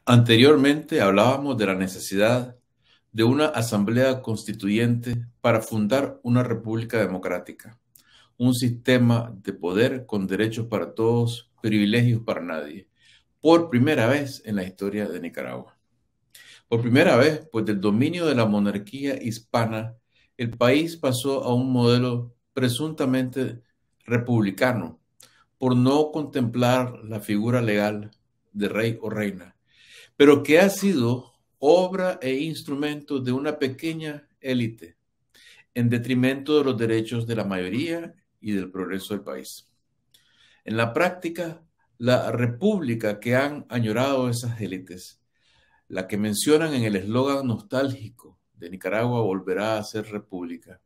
Anteriormente hablábamos de la necesidad de una asamblea constituyente para fundar una república democrática, un sistema de poder con derechos para todos, privilegios para nadie, por primera vez en la historia de Nicaragua. Por primera vez, pues del dominio de la monarquía hispana, el país pasó a un modelo presuntamente republicano, por no contemplar la figura legal de rey o reina, pero que ha sido obra e instrumento de una pequeña élite en detrimento de los derechos de la mayoría y del progreso del país. En la práctica, la república que han añorado esas élites, la que mencionan en el eslogan nostálgico de Nicaragua volverá a ser república,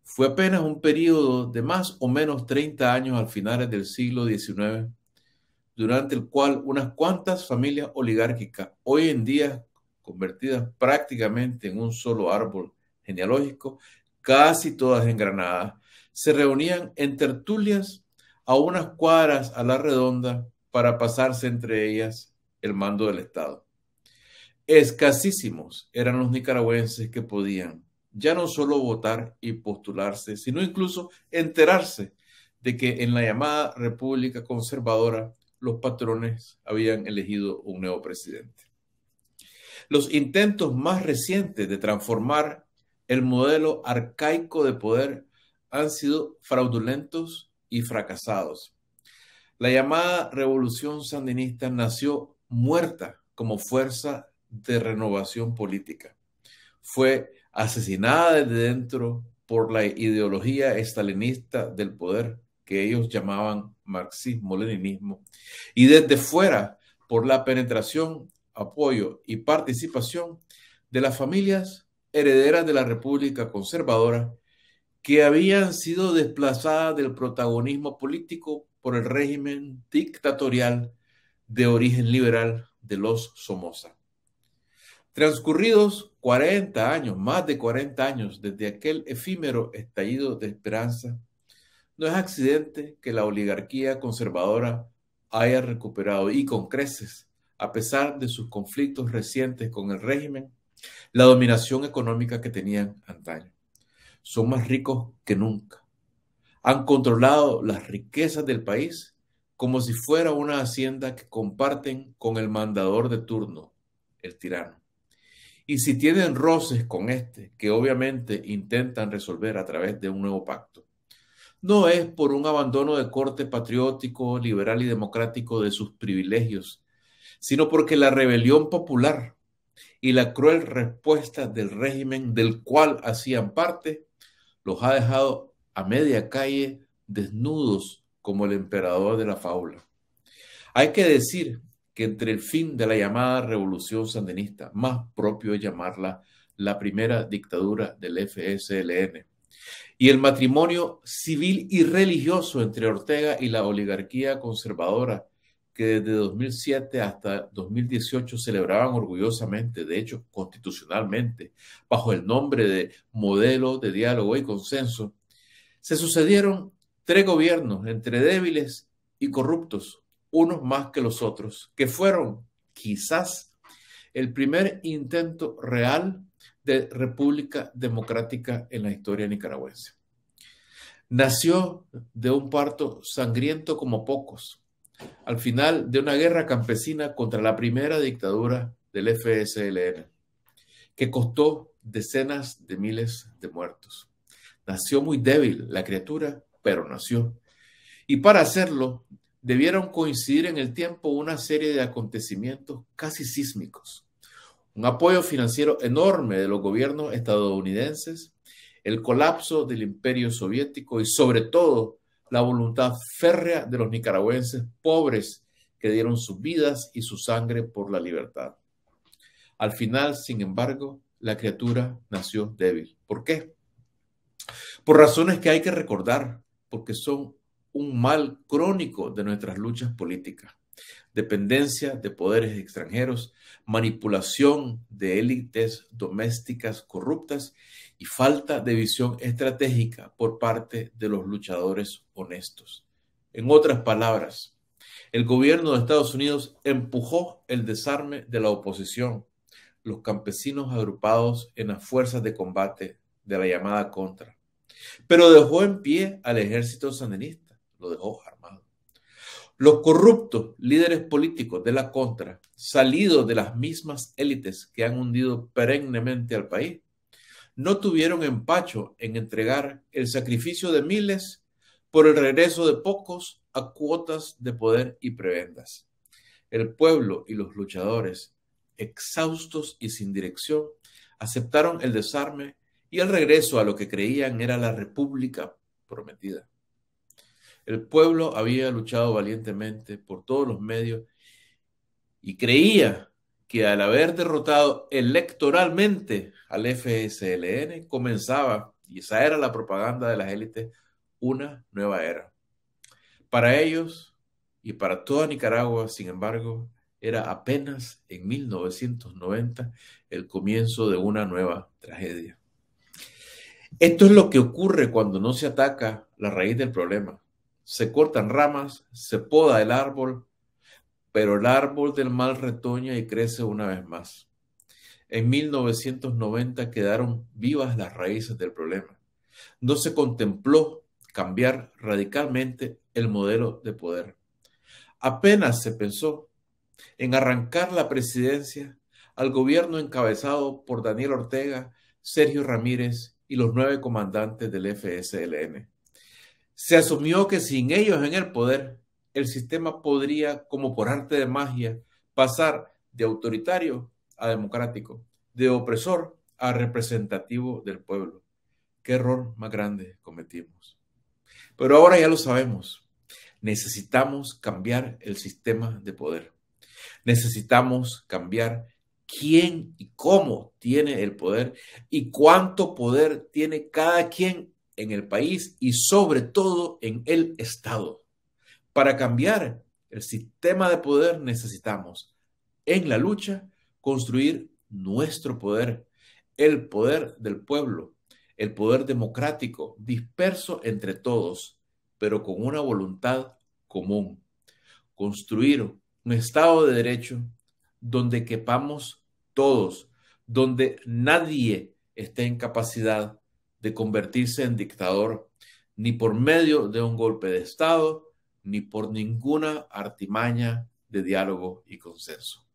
fue apenas un periodo de más o menos 30 años al finales del siglo XIX, durante el cual unas cuantas familias oligárquicas, hoy en día convertidas prácticamente en un solo árbol genealógico, casi todas en Granada, se reunían en tertulias a unas cuadras a la redonda para pasarse entre ellas el mando del Estado. Escasísimos eran los nicaragüenses que podían ya no solo votar y postularse, sino incluso enterarse de que en la llamada República Conservadora los patrones habían elegido un nuevo presidente. Los intentos más recientes de transformar el modelo arcaico de poder han sido fraudulentos y fracasados. La llamada Revolución Sandinista nació muerta como fuerza de renovación política. Fue asesinada desde dentro por la ideología estalinista del poder, que ellos llamaban marxismo-leninismo, y desde fuera por la penetración, apoyo y participación de las familias herederas de la República Conservadora, que habían sido desplazadas del protagonismo político por el régimen dictatorial de origen liberal de los Somoza. Transcurridos 40 años, más de 40 años desde aquel efímero estallido de esperanza, no es accidente que la oligarquía conservadora haya recuperado y con creces, a pesar de sus conflictos recientes con el régimen, la dominación económica que tenían antaño. Son más ricos que nunca. Han controlado las riquezas del país como si fuera una hacienda que comparten con el mandador de turno, el tirano. Y si tienen roces con este, que obviamente intentan resolver a través de un nuevo pacto, no es por un abandono de corte patriótico, liberal y democrático de sus privilegios, sino porque la rebelión popular y la cruel respuesta del régimen del cual hacían parte los ha dejado a media calle desnudos como el emperador de la fábula. Hay que decir que entre el fin de la llamada revolución sandinista, más propio es llamarla la primera dictadura del FSLN, y el matrimonio civil y religioso entre Ortega y la oligarquía conservadora, que desde 2007 hasta 2018 celebraban orgullosamente, de hecho constitucionalmente, bajo el nombre de modelo de diálogo y consenso, se sucedieron 3 gobiernos entre débiles y corruptos, unos más que los otros, que fueron quizás el primer intento real de república democrática en la historia nicaragüense. Nació de un parto sangriento como pocos, al final de una guerra campesina contra la primera dictadura del FSLN, que costó decenas de miles de muertos. Nació muy débil la criatura, pero nació. Y para hacerlo, debieron coincidir en el tiempo una serie de acontecimientos casi sísmicos. Un apoyo financiero enorme de los gobiernos estadounidenses, el colapso del imperio soviético y sobre todo la voluntad férrea de los nicaragüenses pobres que dieron sus vidas y su sangre por la libertad. Al final, sin embargo, la criatura nació débil. ¿Por qué? Por razones que hay que recordar, porque son un mal crónico de nuestras luchas políticas. Dependencia de poderes extranjeros, manipulación de élites domésticas corruptas y falta de visión estratégica por parte de los luchadores honestos. En otras palabras, El gobierno de Estados Unidos empujó el desarme de la oposición, los campesinos agrupados en las fuerzas de combate de la llamada Contra, pero dejó en pie al ejército sandinista, lo dejó armado. Los corruptos líderes políticos de la Contra, salidos de las mismas élites que han hundido perennemente al país, no tuvieron empacho en entregar el sacrificio de miles por el regreso de pocos a cuotas de poder y prebendas. El pueblo y los luchadores, exhaustos y sin dirección, aceptaron el desarme y el regreso a lo que creían era la república prometida. El pueblo había luchado valientemente por todos los medios y creía que al haber derrotado electoralmente al FSLN comenzaba, y esa era la propaganda de las élites, una nueva era. Para ellos y para toda Nicaragua, sin embargo, era apenas en 1990 el comienzo de una nueva tragedia. Esto es lo que ocurre cuando no se ataca la raíz del problema. Se cortan ramas, se poda el árbol, pero el árbol del mal retoña y crece una vez más. En 1990 quedaron vivas las raíces del problema. No se contempló cambiar radicalmente el modelo de poder. Apenas se pensó en arrancar la presidencia al gobierno encabezado por Daniel Ortega, Sergio Ramírez y los 9 comandantes del FSLN. Se asumió que sin ellos en el poder, el sistema podría, como por arte de magia, pasar de autoritario a democrático, de opresor a representativo del pueblo. ¿Qué error más grande cometimos? Pero ahora ya lo sabemos. Necesitamos cambiar el sistema de poder. Necesitamos cambiar quién y cómo tiene el poder y cuánto poder tiene cada quien en el país y sobre todo en el Estado. Para cambiar el sistema de poder necesitamos, en la lucha, construir nuestro poder, el poder del pueblo, el poder democrático, disperso entre todos, pero con una voluntad común. Construir un Estado de Derecho donde quepamos todos, donde nadie esté en capacidad de convertirse en dictador, ni por medio de un golpe de Estado, ni por ninguna artimaña de diálogo y consenso.